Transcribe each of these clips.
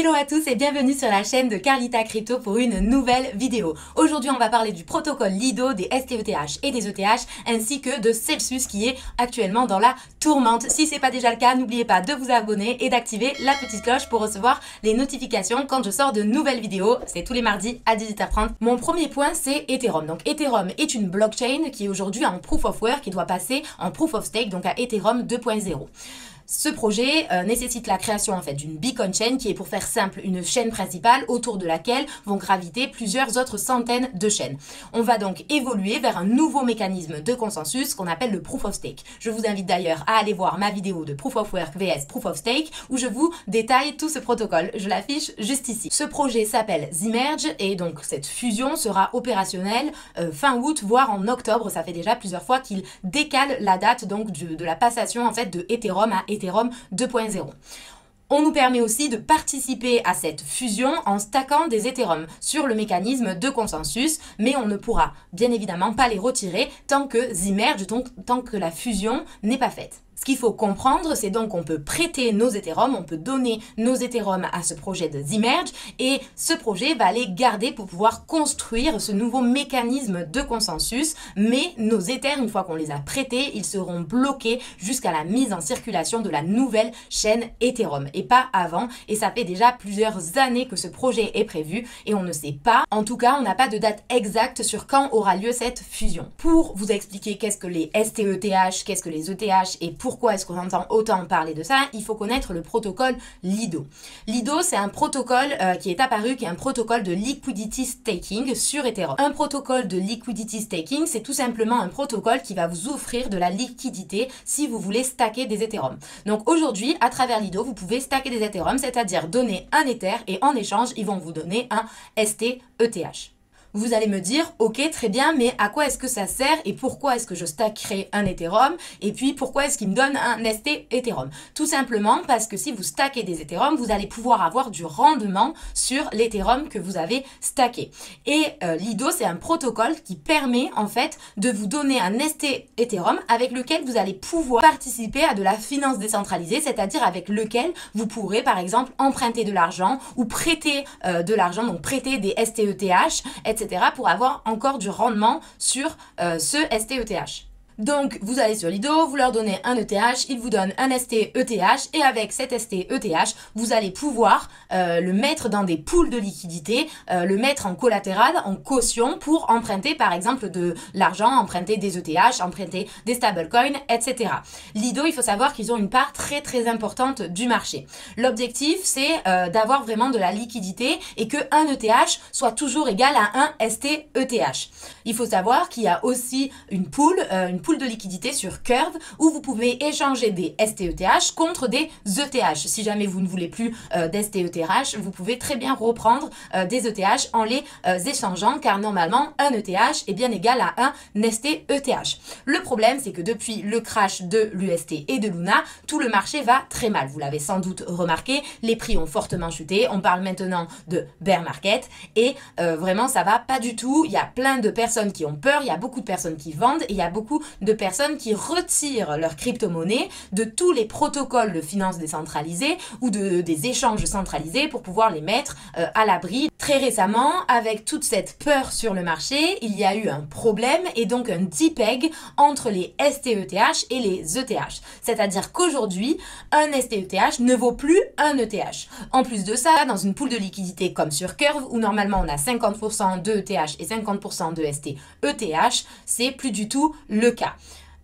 Hello à tous et bienvenue sur la chaîne de Carlita Crypto pour une nouvelle vidéo. Aujourd'hui on va parler du protocole Lido, des STETH et des ETH ainsi que de Celsius qui est actuellement dans la tourmente. Si ce n'est pas déjà le cas, n'oubliez pas de vous abonner et d'activer la petite cloche pour recevoir les notifications quand je sors de nouvelles vidéos. C'est tous les mardis à 18h30. Mon premier point c'est Ethereum. Donc Ethereum est une blockchain qui est aujourd'hui en Proof of Work qui doit passer en Proof of Stake, donc à Ethereum 2.0. Ce projet nécessite la création en fait d'une beacon chain qui est, pour faire simple, une chaîne principale autour de laquelle vont graviter plusieurs autres centaines de chaînes. On va donc évoluer vers un nouveau mécanisme de consensus qu'on appelle le Proof of Stake. Je vous invite d'ailleurs à aller voir ma vidéo de Proof of Work vs Proof of Stake où je vous détaille tout ce protocole. Je l'affiche juste ici. Ce projet s'appelle Zmerge et donc cette fusion sera opérationnelle fin août voire en octobre. Ça fait déjà plusieurs fois qu'il décale la date donc de la passation en fait de Ethereum à Ethereum 2.0. On nous permet aussi de participer à cette fusion en stackant des Ethereum sur le mécanisme de consensus, mais on ne pourra bien évidemment pas les retirer tant que Zmerge, donc tant que la fusion n'est pas faite. Ce qu'il faut comprendre, c'est donc qu'on peut prêter nos Ethereum, on peut donner nos Ethereum à ce projet de Zmerge et ce projet va les garder pour pouvoir construire ce nouveau mécanisme de consensus. Mais nos Ethers, une fois qu'on les a prêtés, ils seront bloqués jusqu'à la mise en circulation de la nouvelle chaîne Ethereum et pas avant. Et ça fait déjà plusieurs années que ce projet est prévu et on ne sait pas. En tout cas, on n'a pas de date exacte sur quand aura lieu cette fusion. Pour vous expliquer qu'est-ce que les STETH, qu'est-ce que les ETH et pourquoi est-ce qu'on entend autant parler de ça, il faut connaître le protocole Lido. Lido, c'est un protocole qui est apparu, qui est un protocole de liquidity staking sur Ethereum. Un protocole de liquidity staking, c'est tout simplement un protocole qui va vous offrir de la liquidité si vous voulez stacker des Ethereum. Donc aujourd'hui, à travers Lido, vous pouvez stacker des Ethereum, c'est-à-dire donner un Ether et en échange, ils vont vous donner un STETH. Vous allez me dire, ok, très bien, mais à quoi est-ce que ça sert et pourquoi est-ce que je stackerai un Ethereum et puis pourquoi est-ce qu'il me donne un ST Ethereum? Tout simplement parce que si vous stackez des Ethereum, vous allez pouvoir avoir du rendement sur l'Ethereum que vous avez stacké. Et Lido, c'est un protocole qui permet en fait de vous donner un ST Ethereum avec lequel vous allez pouvoir participer à de la finance décentralisée, c'est-à-dire avec lequel vous pourrez par exemple emprunter de l'argent ou prêter de l'argent, donc prêter des STETH, etc. pour avoir encore du rendement sur ce STETH. Donc, vous allez sur Lido, vous leur donnez un ETH, ils vous donnent un STETH et avec cet STETH, vous allez pouvoir le mettre dans des pools de liquidité, le mettre en collatéral, en caution pour emprunter par exemple de l'argent, emprunter des ETH, emprunter des stablecoins, etc. Lido, il faut savoir qu'ils ont une part très très importante du marché. L'objectif, c'est d'avoir vraiment de la liquidité et que un ETH soit toujours égal à un STETH. Il faut savoir qu'il y a aussi une pool de liquidité sur Curve où vous pouvez échanger des STETH contre des ETH. Si jamais vous ne voulez plus d'STETH, vous pouvez très bien reprendre des ETH en les échangeant car normalement un ETH est bien égal à un STETH. Le problème, c'est que depuis le crash de l'UST et de Luna, tout le marché va très mal. Vous l'avez sans doute remarqué, les prix ont fortement chuté. On parle maintenant de bear market et vraiment ça va pas du tout. Il y a plein de personnes qui ont peur, il y a beaucoup de personnes qui vendent et il y a beaucoup de personnes qui retirent leur crypto-monnaie de tous les protocoles de finance décentralisée ou des échanges centralisés pour pouvoir les mettre à l'abri. Très récemment, avec toute cette peur sur le marché, il y a eu un problème et donc un depeg entre les STETH et les ETH. C'est-à-dire qu'aujourd'hui, un STETH ne vaut plus un ETH. En plus de ça, dans une pool de liquidité comme sur Curve, où normalement on a 50% de ETH et 50% de STETH, c'est plus du tout le cas.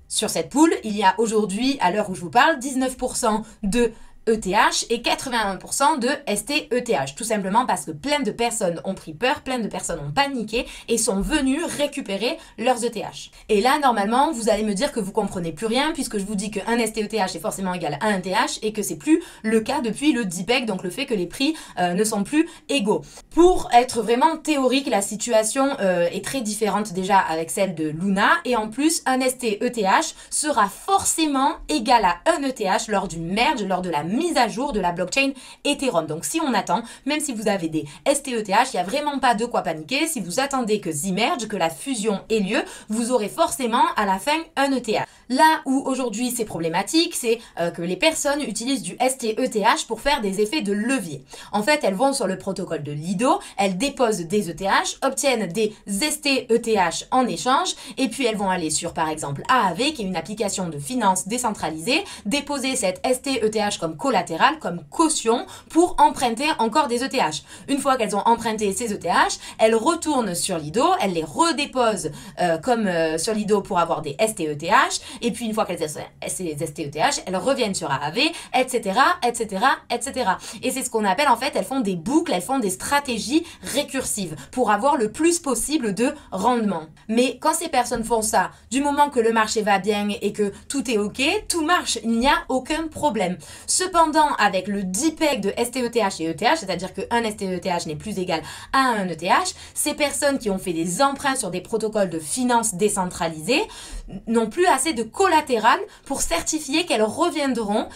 Sur cette pool, il y a aujourd'hui, à l'heure où je vous parle, 19% de ETH et 81% de STETH. Tout simplement parce que plein de personnes ont pris peur, plein de personnes ont paniqué et sont venues récupérer leurs ETH. Et là, normalement, vous allez me dire que vous comprenez plus rien puisque je vous dis qu'un STETH est forcément égal à un ETH et que c'est plus le cas depuis le depeg, donc le fait que les prix ne sont plus égaux. Pour être vraiment théorique, la situation est très différente déjà avec celle de Luna et en plus, un STETH sera forcément égal à un ETH lors du merge, lors de la mise à jour de la blockchain Ethereum. Donc si on attend, même si vous avez des STETH, il n'y a vraiment pas de quoi paniquer. Si vous attendez que Zmerge, que la fusion ait lieu, vous aurez forcément à la fin un ETH. Là où aujourd'hui c'est problématique, c'est que les personnes utilisent du STETH pour faire des effets de levier. En fait, elles vont sur le protocole de Lido, elles déposent des ETH, obtiennent des STETH en échange, et puis elles vont aller sur par exemple Aave, qui est une application de finance décentralisée, déposer cette STETH comme collatéral, comme caution, pour emprunter encore des ETH. Une fois qu'elles ont emprunté ces ETH, elles retournent sur Lido, elles les redéposent sur Lido pour avoir des STETH, et puis une fois qu'elles ont ces STETH, elles reviennent sur Aave, etc., etc., etc. Et c'est ce qu'on appelle en fait, elles font des boucles, elles font des stratégies récursives pour avoir le plus possible de rendement. Mais quand ces personnes font ça, du moment que le marché va bien et que tout est ok, tout marche, il n'y a aucun problème. Cependant, avec le DPEG de STETH et ETH, c'est-à-dire qu'un STETH n'est plus égal à un ETH, ces personnes qui ont fait des emprunts sur des protocoles de finance décentralisés n'ont plus assez de collatéral pour certifier qu'elles reviendront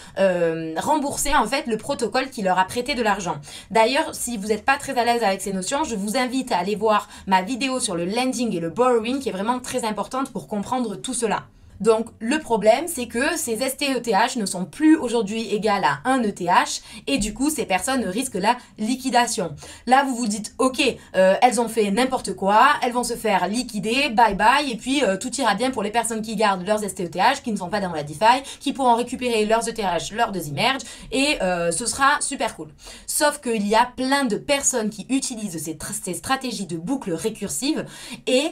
rembourser en fait le protocole qui leur a prêté de l'argent. D'ailleurs, si vous n'êtes pas très à l'aise avec ces notions, je vous invite à aller voir ma vidéo sur le lending et le borrowing qui est vraiment très importante pour comprendre tout cela. Donc, le problème, c'est que ces STETH ne sont plus aujourd'hui égales à un ETH et du coup, ces personnes risquent la liquidation. Là, vous vous dites, ok, elles ont fait n'importe quoi, elles vont se faire liquider, bye bye, et puis tout ira bien pour les personnes qui gardent leurs STETH, qui ne sont pas dans la DeFi, qui pourront récupérer leurs ETH lors de Zmerge et ce sera super cool. Sauf qu'il y a plein de personnes qui utilisent ces stratégies de boucle récursive et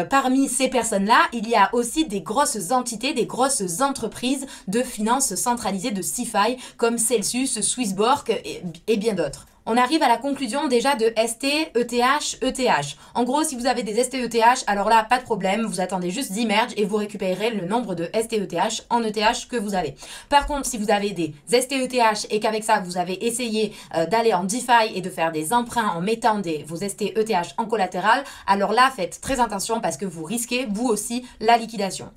parmi ces personnes-là, il y a aussi des grosses entités, des grosses entreprises de finances centralisées de CeFi comme Celsius, Swissborg et bien d'autres. On arrive à la conclusion déjà de STETH. En gros, si vous avez des STETH, alors là, pas de problème, vous attendez juste Zmerge et vous récupérerez le nombre de STETH en ETH que vous avez. Par contre, si vous avez des STETH et qu'avec ça, vous avez essayé d'aller en DeFi et de faire des emprunts en mettant vos STETH en collatéral, alors là, faites très attention parce que vous risquez, vous aussi, la liquidation.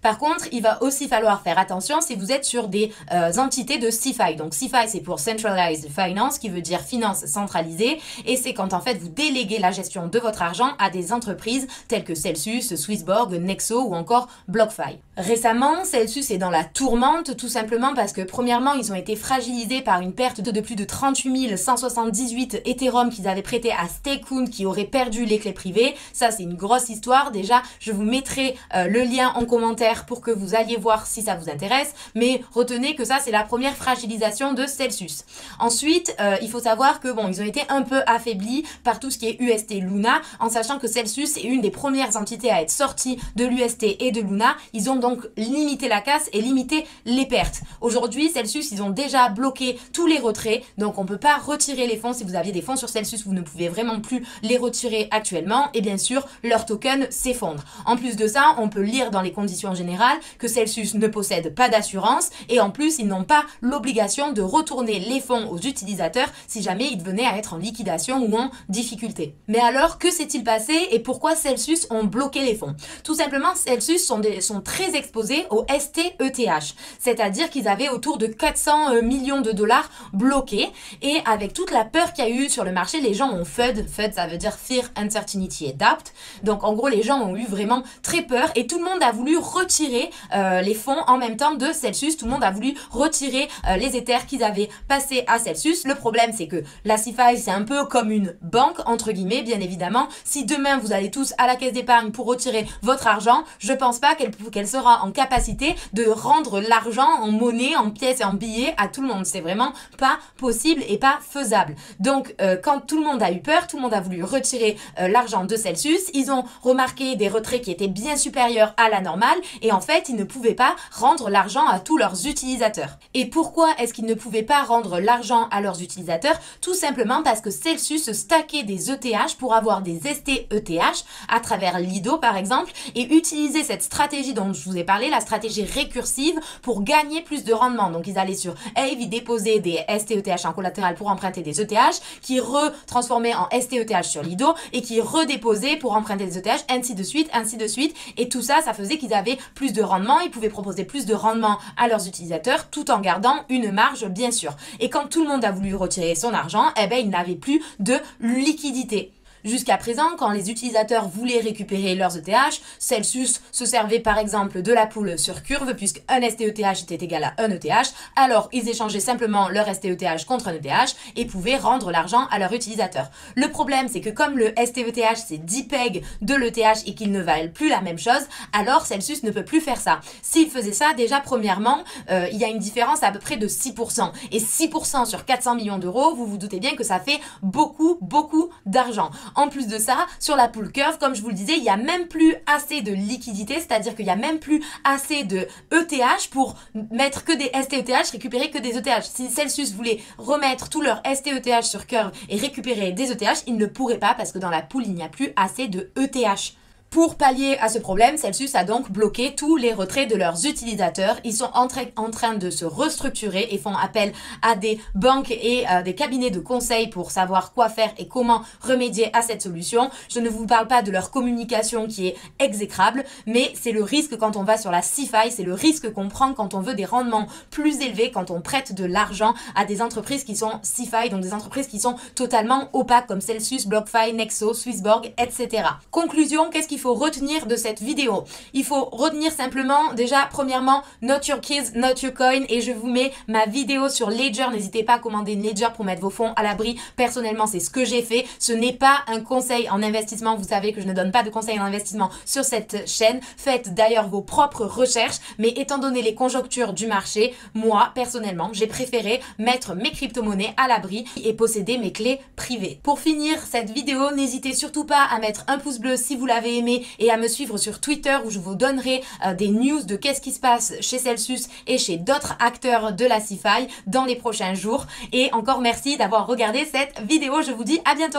Par contre, il va aussi falloir faire attention si vous êtes sur des entités de CeFi. Donc CeFi, c'est pour Centralized Finance, qui veut dire finance centralisée. Et c'est quand en fait vous déléguez la gestion de votre argent à des entreprises telles que Celsius, Swissborg, Nexo ou encore BlockFi. Récemment, Celsius est dans la tourmente tout simplement parce que premièrement, ils ont été fragilisés par une perte de plus de 38 178 Ethereum qu'ils avaient prêté à Stake qui aurait perdu les clés privées. Ça, c'est une grosse histoire. Déjà, je vous mettrai le lien en commentaire pour que vous alliez voir si ça vous intéresse, mais retenez que ça c'est la première fragilisation de Celsius. Ensuite, il faut savoir que bon, ils ont été un peu affaiblis par tout ce qui est UST Luna, en sachant que Celsius est une des premières entités à être sortie de l'UST et de Luna. Ils ont donc limité la casse et limité les pertes. Aujourd'hui, Celsius, ils ont déjà bloqué tous les retraits, donc on peut pas retirer les fonds. Si vous aviez des fonds sur Celsius, vous ne pouvez vraiment plus les retirer actuellement, et bien sûr, leur token s'effondre. En plus de ça, on peut lire dans les conditions générale que Celsius ne possède pas d'assurance et en plus ils n'ont pas l'obligation de retourner les fonds aux utilisateurs si jamais ils venaient à être en liquidation ou en difficulté. Mais alors que s'est-il passé et pourquoi Celsius ont bloqué les fonds? Tout simplement, Celsius sont très exposés au STETH, c'est-à-dire qu'ils avaient autour de 400 millions de dollars bloqués et avec toute la peur qu'il y a eu sur le marché, les gens ont FUD, ça veut dire Fear, Uncertainty et Doubt. Donc en gros les gens ont eu vraiment très peur et tout le monde a voulu retirer les fonds en même temps de Celsius. Tout le monde a voulu retirer les Ethers qu'ils avaient passés à Celsius. Le problème, c'est que la CeFi, c'est un peu comme une banque, entre guillemets, bien évidemment. Si demain, vous allez tous à la caisse d'épargne pour retirer votre argent, je pense pas qu'elle sera en capacité de rendre l'argent en monnaie, en pièces et en billets à tout le monde. C'est vraiment pas possible et pas faisable. Donc, quand tout le monde a eu peur, tout le monde a voulu retirer l'argent de Celsius. Ils ont remarqué des retraits qui étaient bien supérieurs à la normale et en fait, ils ne pouvaient pas rendre l'argent à tous leurs utilisateurs. Et pourquoi est-ce qu'ils ne pouvaient pas rendre l'argent à leurs utilisateurs? Tout simplement parce que Celsius stackait des ETH pour avoir des STETH à travers Lido par exemple et utiliser cette stratégie dont je vous ai parlé, la stratégie récursive pour gagner plus de rendement. Donc ils allaient sur Aave, ils déposaient des STETH en collatéral pour emprunter des ETH, qui retransformaient en STETH sur Lido et qui redéposaient pour emprunter des ETH, ainsi de suite, ainsi de suite. Et tout ça, ça faisait qu'ils avaient plus de rendement, ils pouvaient proposer plus de rendement à leurs utilisateurs tout en gardant une marge, bien sûr. Et quand tout le monde a voulu retirer son argent, eh ben, il n'avait plus de liquidité. Jusqu'à présent, quand les utilisateurs voulaient récupérer leurs ETH, Celsius se servait par exemple de la pool sur Curve, puisque un STETH était égal à un ETH, alors ils échangeaient simplement leur STETH contre un ETH et pouvaient rendre l'argent à leur utilisateur. Le problème, c'est que comme le STETH c'est 10 pegs de l'ETH et qu'ils ne valent plus la même chose, alors Celsius ne peut plus faire ça. S'il faisait ça, déjà premièrement, il y a une différence à peu près de 6%. Et 6% sur 400 millions d'euros, vous vous doutez bien que ça fait beaucoup, beaucoup d'argent. En plus de ça, sur la pool curve, comme je vous le disais, il n'y a même plus assez de liquidité, c'est-à-dire qu'il n'y a même plus assez de ETH pour mettre que des STETH, récupérer que des ETH. Si Celsius voulait remettre tout leur STETH sur curve et récupérer des ETH, il ne pourrait pas parce que dans la pool, il n'y a plus assez de ETH. Pour pallier à ce problème, Celsius a donc bloqué tous les retraits de leurs utilisateurs. Ils sont en train de se restructurer et font appel à des banques et des cabinets de conseil pour savoir quoi faire et comment remédier à cette solution. Je ne vous parle pas de leur communication qui est exécrable, mais c'est le risque quand on va sur la CeFi, c'est le risque qu'on prend quand on veut des rendements plus élevés, quand on prête de l'argent à des entreprises qui sont CeFi, donc des entreprises qui sont totalement opaques comme Celsius, BlockFi, Nexo, Swissborg, etc. Conclusion, qu'est-ce qu'il faut retenir de cette vidéo? Il faut retenir simplement, déjà, premièrement, not your keys, not your coin, et je vous mets ma vidéo sur Ledger. N'hésitez pas à commander une Ledger pour mettre vos fonds à l'abri. Personnellement, c'est ce que j'ai fait. Ce n'est pas un conseil en investissement. Vous savez que je ne donne pas de conseils en investissement sur cette chaîne. Faites d'ailleurs vos propres recherches, mais étant donné les conjonctures du marché, moi, personnellement, j'ai préféré mettre mes crypto-monnaies à l'abri et posséder mes clés privées. Pour finir cette vidéo, n'hésitez surtout pas à mettre un pouce bleu si vous l'avez aimé et à me suivre sur Twitter où je vous donnerai des news de qu'est-ce qui se passe chez Celsius et chez d'autres acteurs de la CeFi dans les prochains jours. Et encore merci d'avoir regardé cette vidéo. Je vous dis à bientôt.